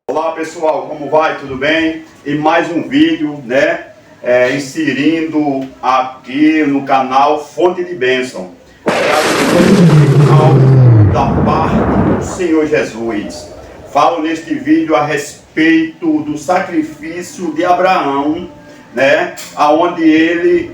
Olá pessoal, como vai? Tudo bem? E mais um vídeo, né? Inserindo aqui no canal Fonte de Bênção, da parte do Senhor Jesus. Falo neste vídeo a respeito do sacrifício de Abraão, né? Aonde ele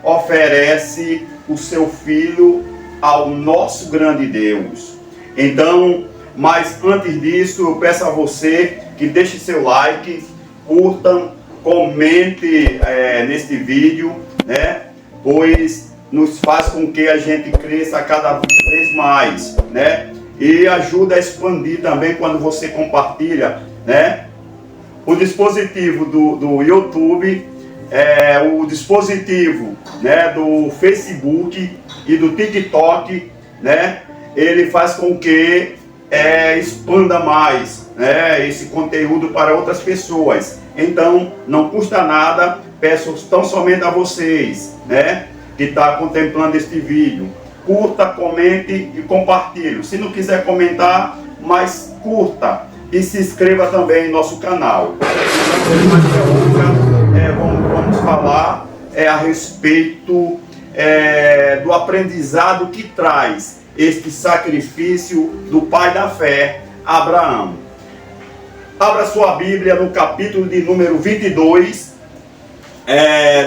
oferece o seu filho ao nosso grande Deus. Então, mas antes disso, eu peço a você que deixe seu like, curta, comente neste vídeo, né? Pois nos faz com que a gente cresça cada vez mais, né? E ajuda a expandir também quando você compartilha, né? O dispositivo do YouTube, o dispositivo, né, do Facebook e do TikTok, né? Ele faz com que expanda mais, né, esse conteúdo para outras pessoas. Então não custa nada, peço tão somente a vocês, né, que está contemplando este vídeo, curta, comente e compartilhe. Se não quiser comentar, mas curta e se inscreva também em nosso canal. Vamos falar a respeito do aprendizado que traz este sacrifício do pai da fé, Abraão. Abra sua Bíblia no capítulo de número 22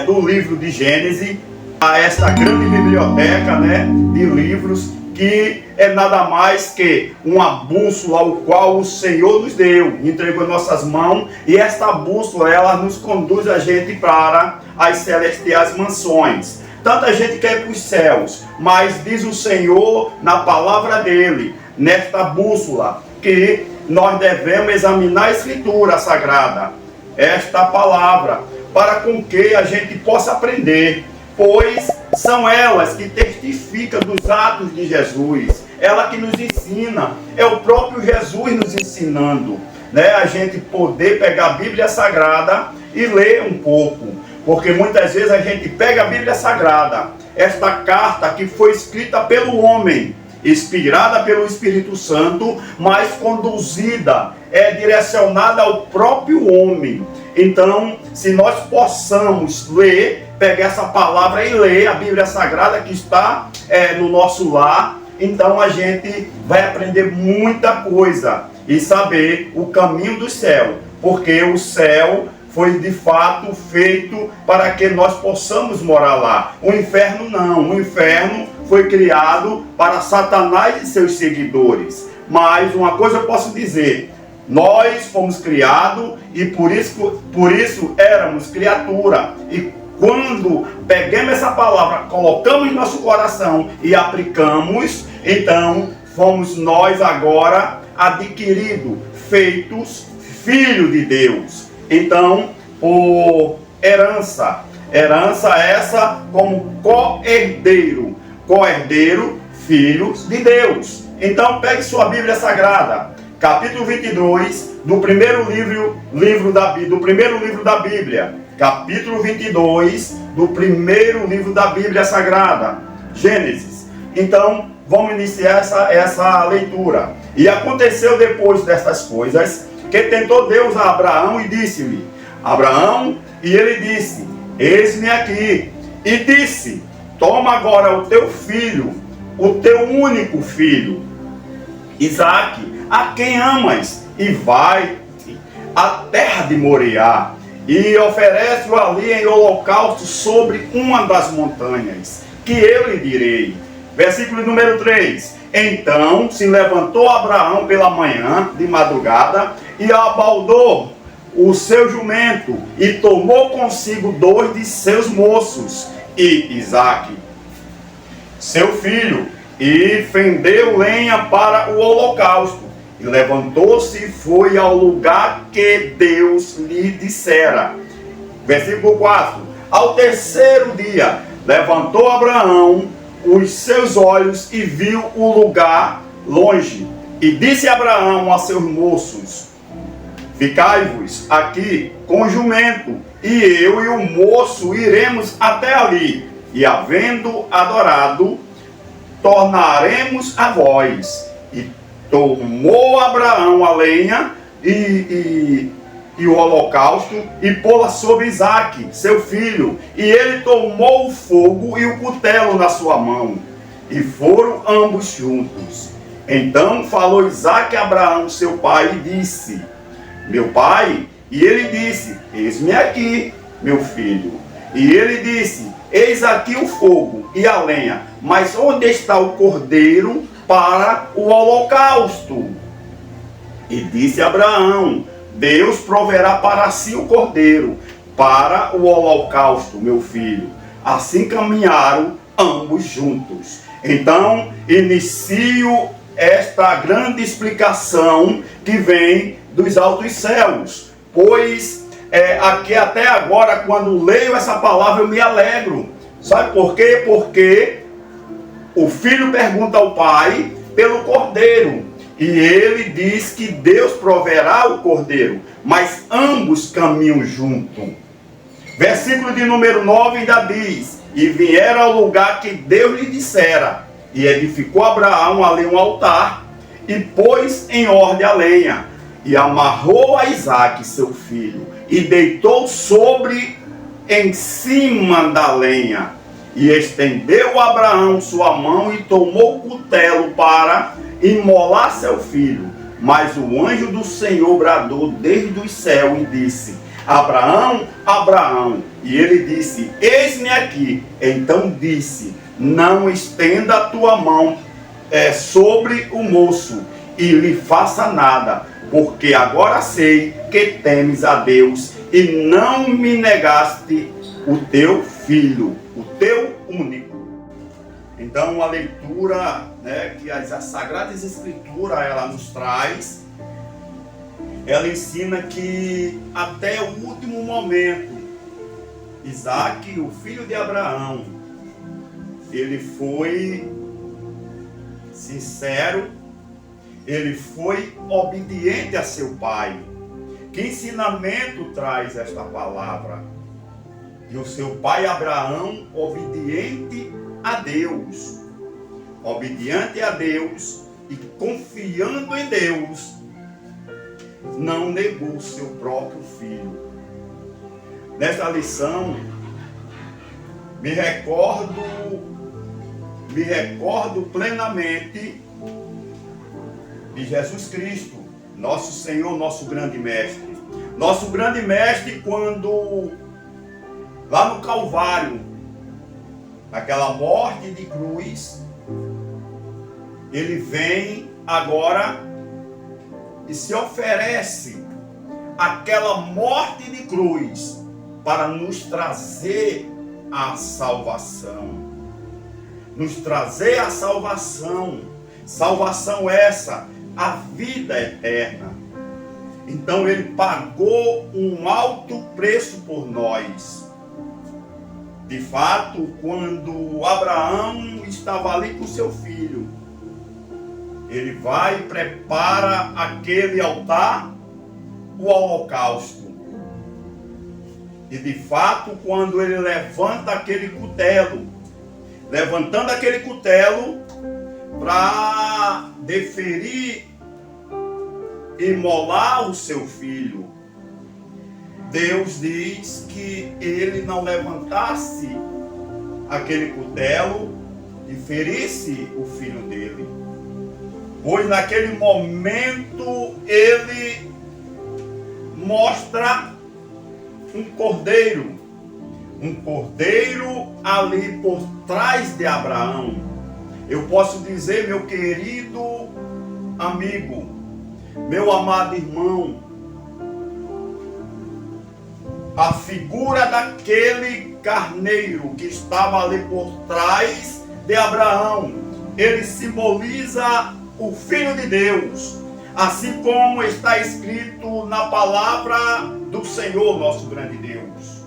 do livro de Gênesis, a esta grande biblioteca, né, de livros, que é nada mais que uma bússola ao qual o Senhor nos deu, entregou em nossas mãos, e esta bússola ela nos conduz a gente para as celestiais mansões. Tanta gente quer ir para os céus, mas diz o Senhor na palavra dele, nesta bússola, que nós devemos examinar a Escritura Sagrada, esta palavra, para com que a gente possa aprender, pois são elas que testificam dos atos de Jesus, ela que nos ensina, é o próprio Jesus nos ensinando, né? A gente poder pegar a Bíblia Sagrada e ler um pouco. Porque muitas vezes a gente pega a Bíblia Sagrada, esta carta que foi escrita pelo homem, inspirada pelo Espírito Santo, mas conduzida, direcionada ao próprio homem. Então, se nós possamos ler, pegar essa palavra e ler a Bíblia Sagrada que está no nosso lar, então a gente vai aprender muita coisa e saber o caminho do céu, porque o céu foi de fato feito para que nós possamos morar lá. O inferno não. O inferno foi criado para Satanás e seus seguidores. Mas uma coisa eu posso dizer: nós fomos criados e por isso éramos criatura. E quando pegamos essa palavra, colocamos em nosso coração e aplicamos, então fomos nós agora adquiridos, feitos filhos de Deus. Então, por herança essa como co-herdeiro, filhos de Deus. Então, pegue sua Bíblia Sagrada, capítulo 22, do primeiro livro da Bíblia, capítulo 22, do primeiro livro da Bíblia Sagrada, Gênesis. Então, vamos iniciar essa leitura. E aconteceu depois destas coisas, que tentou Deus a Abraão e disse-lhe: Abraão, e ele disse: eis-me aqui. E disse: toma agora o teu filho, o teu único filho, Isaque, a quem amas, e vai à terra de Moriá, e oferece-o ali em holocausto sobre uma das montanhas, que eu lhe direi. Versículo número 3. Então se levantou Abraão pela manhã, de madrugada, e abaldou o seu jumento, e tomou consigo 2 de seus moços, e Isaque, seu filho, e fendeu lenha para o holocausto, e levantou-se e foi ao lugar que Deus lhe dissera. Versículo 4. Ao terceiro dia, levantou Abraão os seus olhos e viu o lugar longe. E disse Abraão a seus moços: Ficai-vos aqui com o jumento, e eu e o moço iremos até ali, e havendo adorado, tornaremos a vós. E tomou Abraão a lenha e o holocausto, e pô-la sobre Isaque, seu filho. E ele tomou o fogo e o cutelo na sua mão, e foram ambos juntos. Então falou Isaque a Abraão, seu pai, e disse: meu pai? E ele disse: eis-me aqui, meu filho. E ele disse: eis aqui o fogo e a lenha, mas onde está o cordeiro para o holocausto? E disse Abraão: Deus proverá para si o cordeiro para o holocausto, meu filho. Assim caminharam ambos juntos. Então inicio esta grande explicação que vem dos altos céus, pois aqui até agora, quando leio essa palavra, eu me alegro. Sabe por quê? Porque o filho pergunta ao pai pelo cordeiro, e ele diz que Deus proverá o cordeiro, mas ambos caminham junto. Versículo de número 9 ainda diz: e vieram ao lugar que Deus lhe dissera, e edificou Abraão ali um altar, e pôs em ordem a lenha, e amarrou a Isaque, seu filho, e deitou sobre em cima da lenha. E estendeu Abraão sua mão e tomou o cutelo para imolar seu filho. Mas o anjo do Senhor bradou desde o céu e disse: Abraão, Abraão. E ele disse: eis-me aqui. Então disse: não estenda a tua mão sobre o moço e lhe faça nada, porque agora sei que temes a Deus e não me negaste o teu filho, o teu único. Então a leitura, que as Sagradas Escrituras ela nos traz, ela ensina que até o último momento, Isaque, o filho de Abraão, ele foi sincero, ele foi obediente a seu pai. Que ensinamento traz esta palavra? E o seu pai Abraão, obediente a Deus, e confiando em Deus, não negou seu próprio filho. Nesta lição, me recordo plenamente de Jesus Cristo, nosso Senhor, nosso grande mestre. Nosso grande mestre, quando lá no Calvário, naquela morte de cruz, ele vem agora e se oferece aquela morte de cruz para nos trazer a salvação. Nos trazer a salvação. Salvação essa, a vida eterna. Então ele pagou um alto preço por nós. De fato, quando Abraão estava ali com seu filho, ele vai e prepara aquele altar, o holocausto. E de fato, quando ele levanta aquele cutelo, levantando aquele cutelo para deferir, imolar o seu filho, Deus diz que ele não levantasse aquele cutelo e ferisse o filho dele. Pois naquele momento ele mostra um cordeiro ali por trás de Abraão. Eu posso dizer, meu querido amigo, meu amado irmão, a figura daquele carneiro que estava ali por trás de Abraão, ele simboliza o Filho de Deus, assim como está escrito na palavra do Senhor, nosso grande Deus.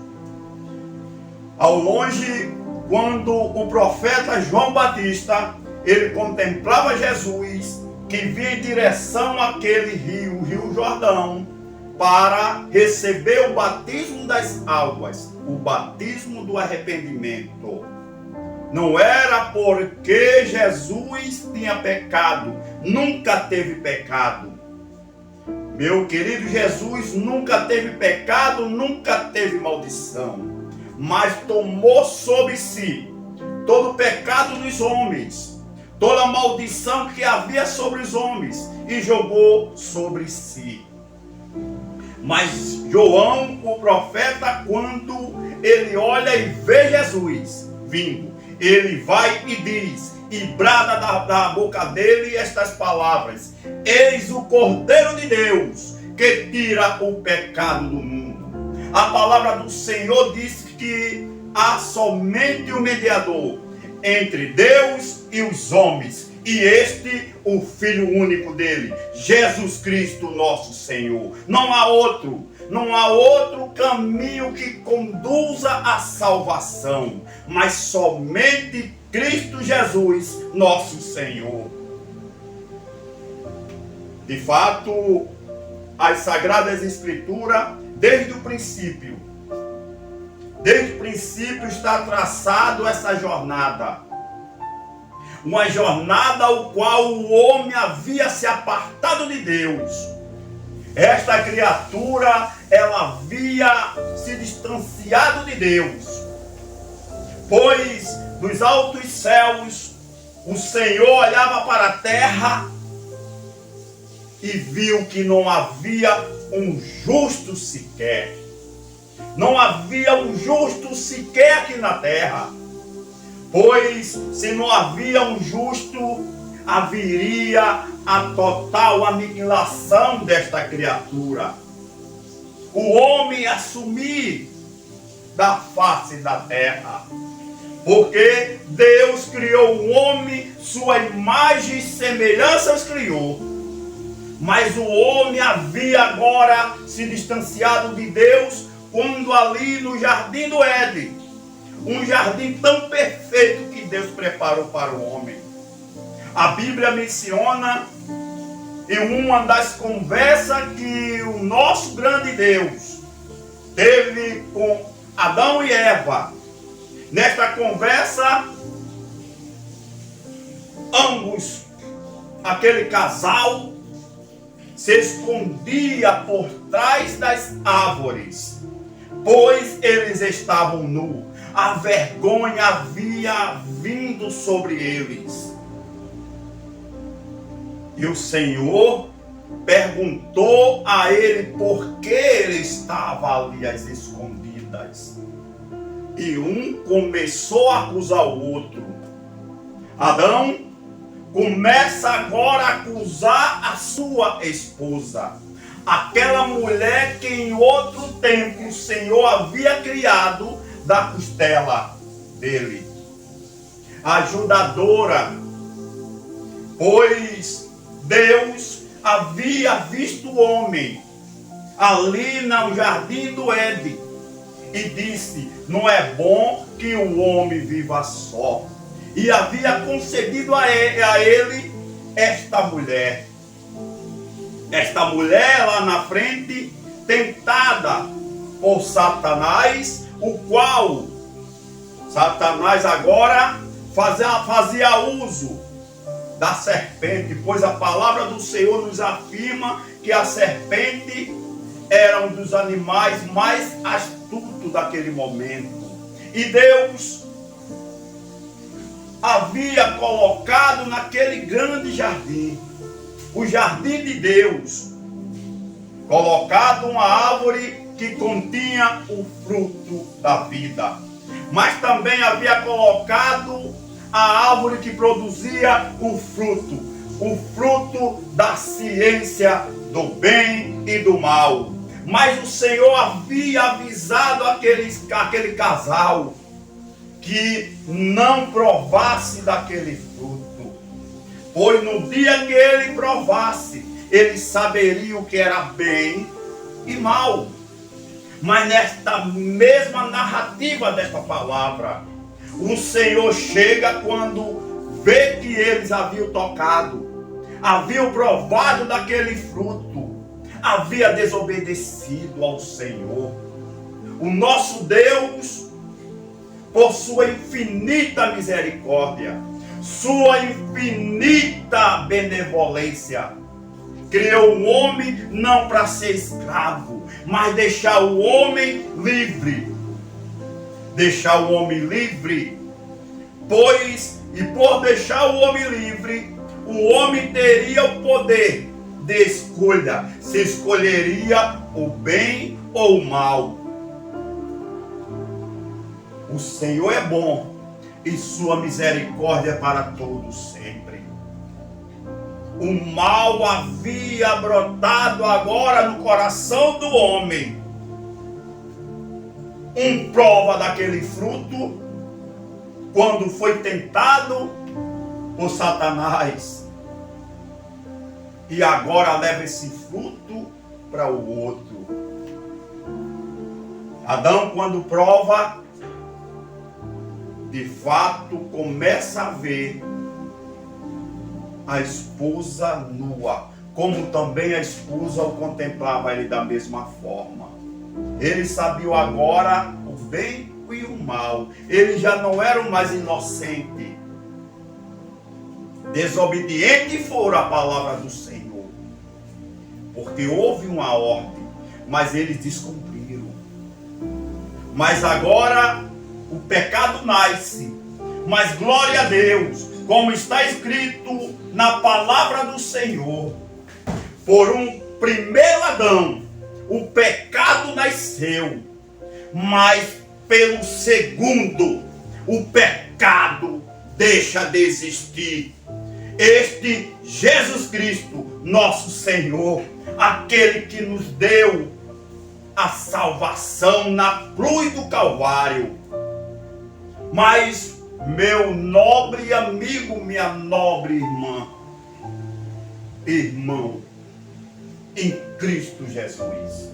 Ao longe, quando o profeta João Batista, ele contemplava Jesus, que vinha em direção àquele rio, o Rio Jordão, para receber o batismo das águas, o batismo do arrependimento. Não era porque Jesus tinha pecado, nunca teve pecado. Meu querido, Jesus nunca teve pecado, nunca teve maldição, mas tomou sobre si todo o pecado dos homens, toda a maldição que havia sobre os homens, e jogou sobre si. Mas João, o profeta, quando ele olha e vê Jesus vindo, ele vai e diz, e brada da boca dele estas palavras: eis o Cordeiro de Deus, que tira o pecado do mundo. A palavra do Senhor diz que há somente um mediador entre Deus e os homens, e este, o Filho único dele, Jesus Cristo nosso Senhor. Não há outro caminho que conduza à salvação, mas somente Cristo Jesus nosso Senhor. De fato, as Sagradas Escrituras, desde o princípio está traçado essa jornada. Uma jornada ao qual o homem havia se apartado de Deus. Esta criatura, ela havia se distanciado de Deus. Pois dos altos céus, o Senhor olhava para a terra e viu que não havia um justo sequer. Não havia um justo sequer aqui na terra. Pois se não havia um justo, haveria a total aniquilação desta criatura. O homem assumir da face da terra. Porque Deus criou o homem, sua imagem e semelhança os criou. Mas o homem havia agora se distanciado de Deus quando ali no jardim do Éden, um jardim tão perfeito que Deus preparou para o homem. A Bíblia menciona em uma das conversas que o nosso grande Deus teve com Adão e Eva. Nesta conversa, ambos, aquele casal, se escondia por trás das árvores, pois eles estavam nus. A vergonha havia vindo sobre eles. E o Senhor perguntou a ele por que ele estava ali às escondidas. E um começou a acusar o outro. Adão começa agora a acusar a sua esposa. Aquela mulher que em outro tempo o Senhor havia criado da costela dele. Ajudadora, pois Deus havia visto o homem ali no jardim do Éden e disse: não é bom que o homem viva só. E havia concedido a ele esta mulher. Esta mulher lá na frente, tentada por Satanás, o qual Satanás agora fazia uso da serpente, pois a palavra do Senhor nos afirma que a serpente era um dos animais mais astutos daquele momento. E Deus havia colocado naquele grande jardim, o jardim de Deus, colocado uma árvore que continha o fruto da vida. Mas também havia colocado a árvore que produzia o fruto da ciência do bem e do mal. Mas o Senhor havia avisado aquele casal que não provasse daquele fruto, pois no dia que ele provasse, ele saberia o que era bem e mal. Mas nesta mesma narrativa desta palavra, o Senhor chega quando vê que eles haviam tocado, haviam provado daquele fruto, havia desobedecido ao Senhor. O nosso Deus, por sua infinita misericórdia, sua infinita benevolência, criou o homem não para ser escravo, mas deixar o homem livre. Deixar o homem livre, e por deixar o homem livre, o homem teria o poder de escolha, se escolheria o bem ou o mal. O Senhor é bom e sua misericórdia é para todos sempre. O mal havia brotado agora no coração do homem. Prova daquele fruto quando foi tentado por Satanás. E agora leva esse fruto para o outro. Adão, quando prova, de fato começa a ver a esposa nua, como também a esposa o contemplava ele da mesma forma. Ele sabia agora o bem e o mal. Ele já não era mais inocente. Desobediente fora a palavra do Senhor, porque houve uma ordem, mas eles descumpriram. Mas agora o pecado nasce. Mas glória a Deus, como está escrito na palavra do Senhor, por um primeiro Adão o pecado nasceu, mas pelo segundo o pecado deixa de existir. Este Jesus Cristo, nosso Senhor, aquele que nos deu a salvação na cruz do Calvário. Mas, meu nobre amigo, minha nobre irmão, em Cristo Jesus,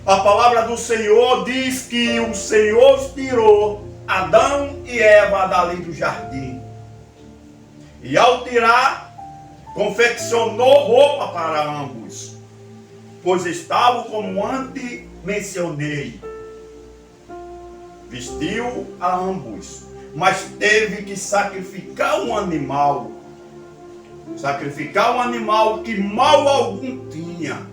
a palavra do Senhor diz que o Senhor tirou Adão e Eva dali do jardim. E ao tirar, confeccionou roupa para ambos, pois estavam como antes mencionei. Vestiu a ambos, mas teve que sacrificar um animal. Sacrificar um animal que mal algum tinha,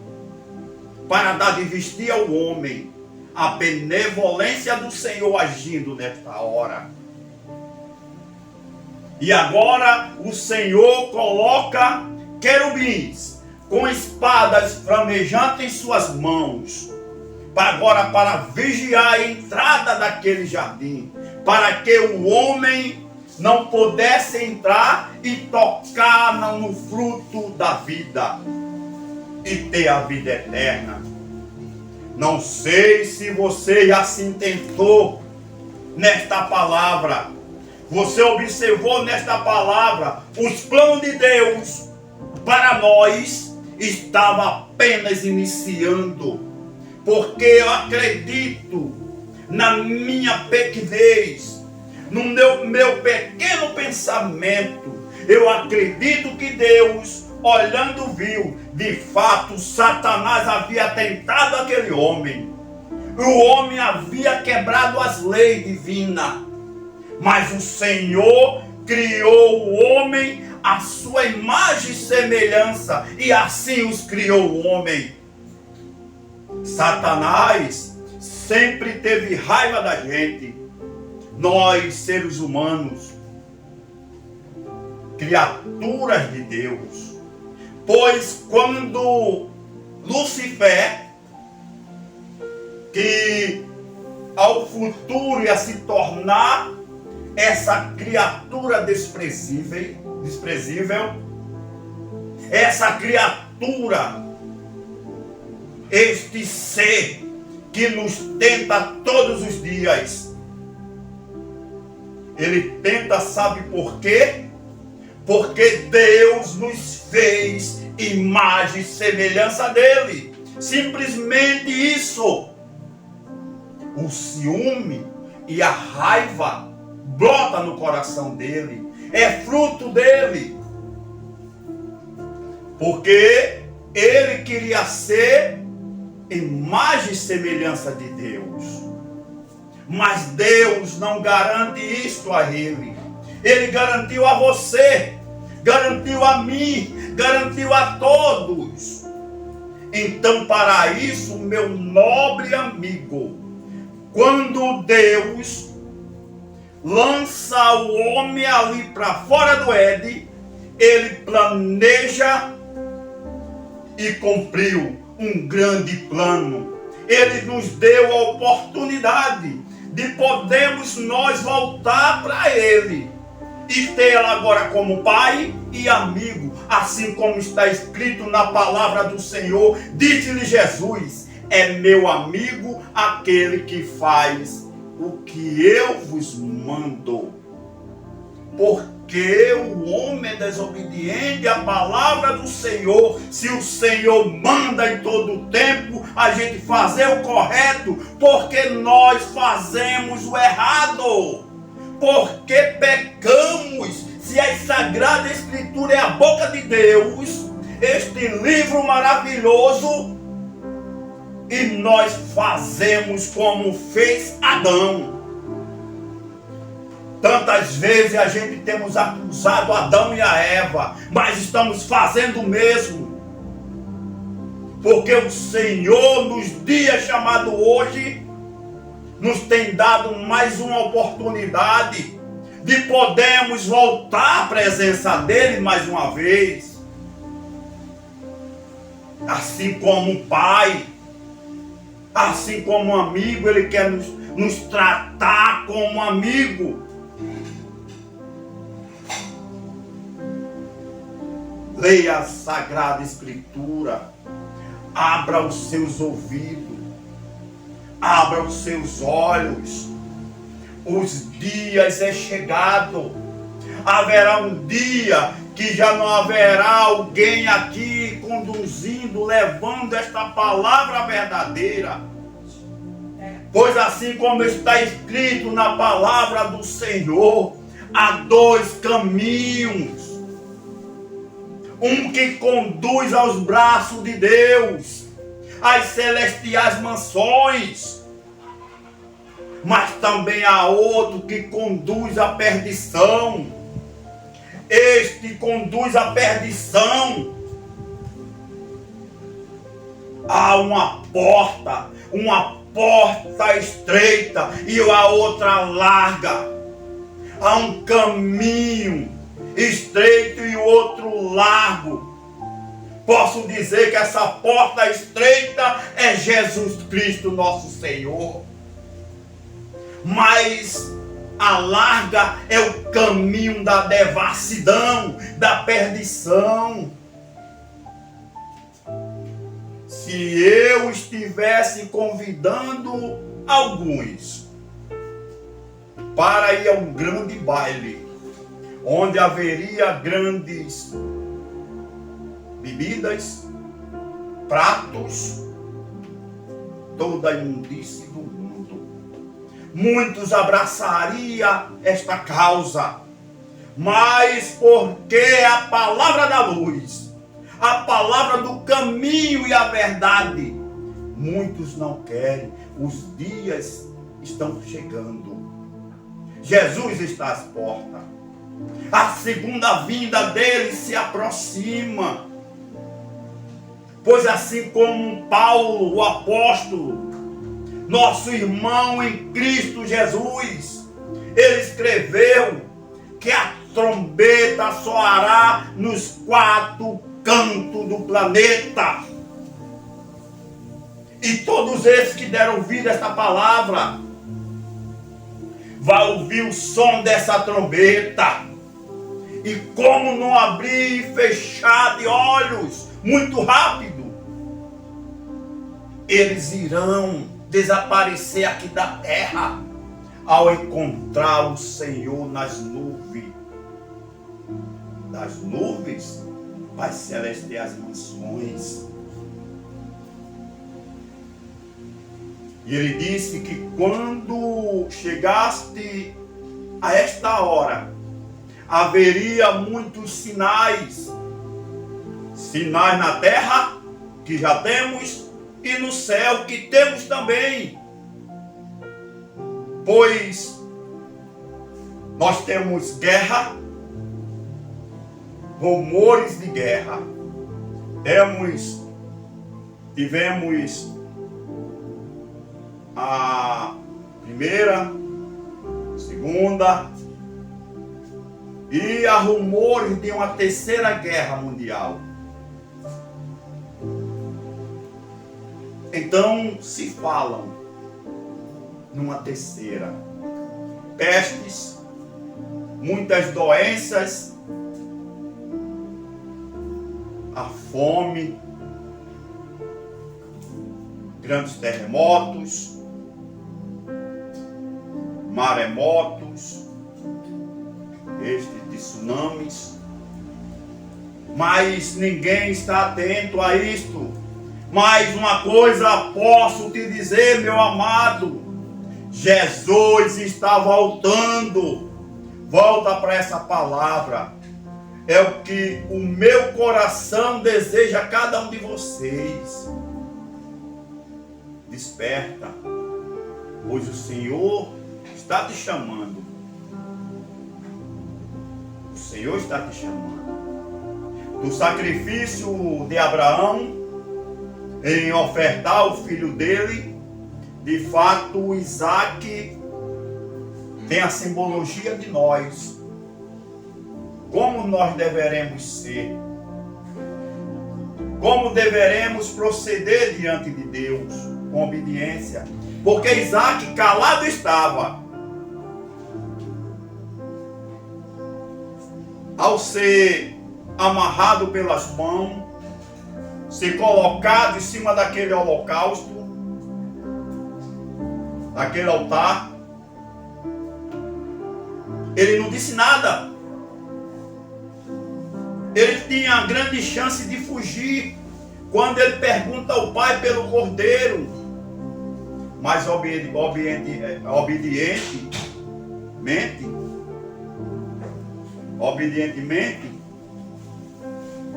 para dar de vestir ao homem. A benevolência do Senhor agindo nesta hora. E agora o Senhor coloca querubins com espadas flamejantes em suas mãos, para vigiar a entrada daquele jardim, para que o homem não pudesse entrar e tocar no fruto da vida e ter a vida eterna. Não sei se você já se intentou nesta palavra. Você observou nesta palavra os planos de Deus para nós estava apenas iniciando, porque eu acredito na minha pequenez, no meu pequeno pensamento. Eu acredito que Deus, olhando, viu, de fato, Satanás havia tentado aquele homem. O homem havia quebrado as leis divinas, mas o Senhor criou o homem à sua imagem e semelhança, e assim os criou o homem. Satanás sempre teve raiva da gente, nós seres humanos, criaturas de Deus, pois quando Lúcifer, que ao futuro ia se tornar essa criatura desprezível, essa criatura, este ser que nos tenta todos os dias, ele tenta, sabe por quê? Porque Deus nos fez imagem e semelhança dele. Simplesmente isso. O ciúme e a raiva brota no coração dele. É fruto dele. Porque Ele queria ser imagem e semelhança de Deus. Mas Deus não garante isto a ele. Ele garantiu a você, garantiu a mim, garantiu a todos. Então, para isso, meu nobre amigo, quando Deus lança o homem ali para fora do Éden, ele planeja e cumpriu um grande plano. Ele nos deu a oportunidade de podermos nós voltar para ele e tê-lo agora como pai e amigo, assim como está escrito na palavra do Senhor. Disse-lhe Jesus: é meu amigo aquele que faz o que eu vos mando. Porque o homem é desobediente à palavra do Senhor. Se o Senhor manda em todo o tempo a gente fazer o correto, porque nós fazemos o errado, porque pecamos. Se a Sagrada Escritura é a boca de Deus, este livro maravilhoso, e nós fazemos como fez Adão. Tantas vezes a gente temos acusado Adão e a Eva, mas estamos fazendo o mesmo. Porque o Senhor, nos dias chamados hoje, nos tem dado mais uma oportunidade de podermos voltar à presença dele mais uma vez. Assim como um pai, assim como um amigo, ele quer nos tratar como amigo. Leia a Sagrada Escritura, abra os seus ouvidos, abra os seus olhos. Os dias é chegado. Haverá um dia que já não haverá alguém aqui conduzindo, levando esta palavra verdadeira. Pois assim como está escrito na palavra do Senhor, há dois caminhos. Um que conduz aos braços de Deus, às celestiais mansões. Mas também há outro que conduz à perdição. Este conduz à perdição. Há uma porta estreita e a outra larga. Há um caminho estreito e o outro largo. Posso dizer que essa porta estreita é Jesus Cristo, nosso Senhor. Mas a larga é o caminho da devassidão, da perdição. Se eu estivesse convidando alguns para ir a um grande baile, onde haveria grandes bebidas, pratos, toda a imundície do mundo, muitos abraçariam esta causa, mas porque a palavra da luz, a palavra do caminho e a verdade, muitos não querem. Os dias estão chegando. Jesus está às portas. A segunda vinda dele se aproxima. Pois assim como Paulo, o apóstolo, nosso irmão em Cristo Jesus, ele escreveu que a trombeta soará nos quatro cantos do planeta. E todos esses que deram ouvido a esta palavra vão ouvir o som dessa trombeta. E como não abrir e fechar de olhos muito rápido, eles irão desaparecer aqui da terra ao encontrar o Senhor nas nuvens. Das nuvens vai celestiais mansões. E ele disse que quando chegaste a esta hora, haveria muitos sinais. Sinais na terra que já temos e no céu que temos também. Pois nós temos guerra, rumores de guerra. Tivemos a primeira, segunda, e há rumores de uma terceira guerra mundial. Então se falam numa terceira. Pestes, muitas doenças, a fome, grandes terremotos, maremotos, de tsunamis, mas ninguém está atento a isto. Mas uma coisa posso te dizer, meu amado, Jesus está voltando. Volta para essa palavra. É o que o meu coração deseja a cada um de vocês. Desperta, pois o Senhor está te chamando. O Senhor está te chamando. Do sacrifício de Abraão em ofertar o filho dele, de fato o Isaac tem a simbologia de nós. Como nós deveremos ser? Como deveremos proceder diante de Deus? Com obediência. Porque Isaac calado estava. Ao ser amarrado pelas mãos, ser colocado em cima daquele holocausto, daquele altar, ele não disse nada. Ele tinha grande chance de fugir quando ele pergunta ao pai pelo cordeiro, mas obedientemente,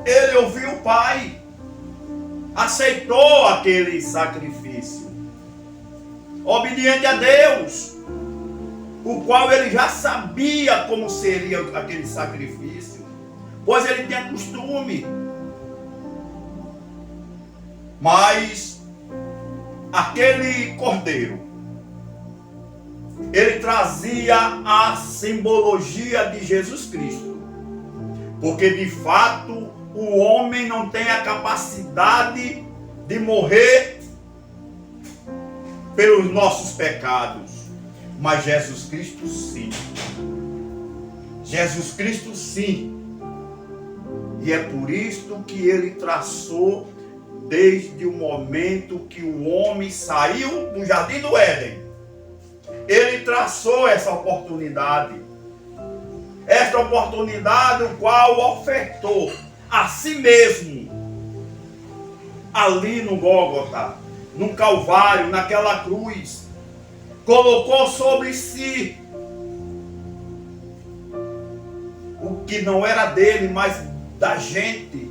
ele ouviu o pai, aceitou aquele sacrifício, obediente a Deus, o qual ele já sabia como seria aquele sacrifício, pois ele tinha costume. Mas aquele cordeiro, ele trazia a simbologia de Jesus Cristo, porque de fato o homem não tem a capacidade de morrer pelos nossos pecados, mas Jesus Cristo sim. Jesus Cristo sim. E é por isto que ele traçou desde o momento que o homem saiu do jardim do Éden. Ele traçou essa oportunidade. Esta oportunidade, o qual ofertou a si mesmo ali no Gólgota, no Calvário, naquela cruz. Colocou sobre si o que não era dele, mas da gente,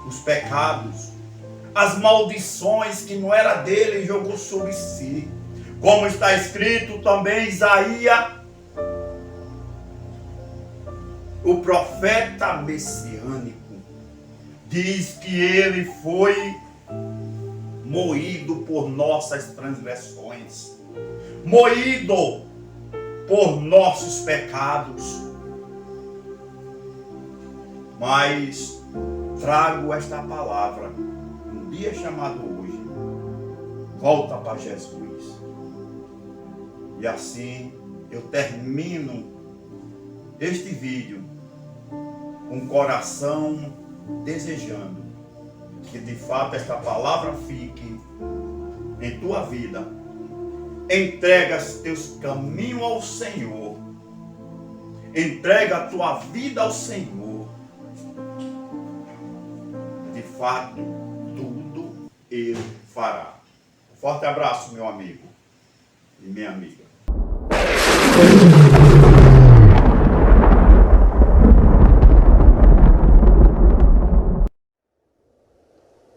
os pecados, as maldições que não era dele, jogou sobre si. Como está escrito também em Isaías, o profeta messiânico diz que ele foi moído por nossas transgressões, moído por nossos pecados. Mas trago esta palavra, um dia chamado hoje, volta para Jesus. E assim eu termino este vídeo com o coração desejando que de fato esta palavra fique em tua vida. Entrega os teus caminhos ao Senhor. Entrega a tua vida ao Senhor. De fato, tudo Ele fará. Um forte abraço, meu amigo e minha amiga.